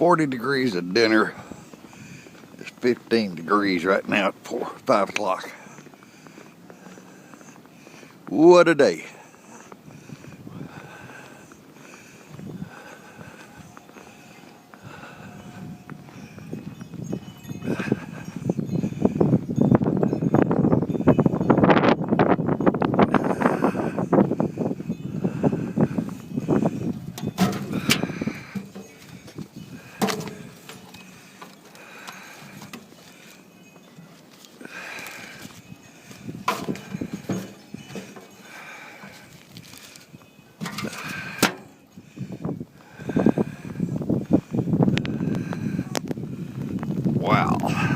40 degrees at dinner. It's 15 degrees right now at 5 o'clock. What a day. Wow.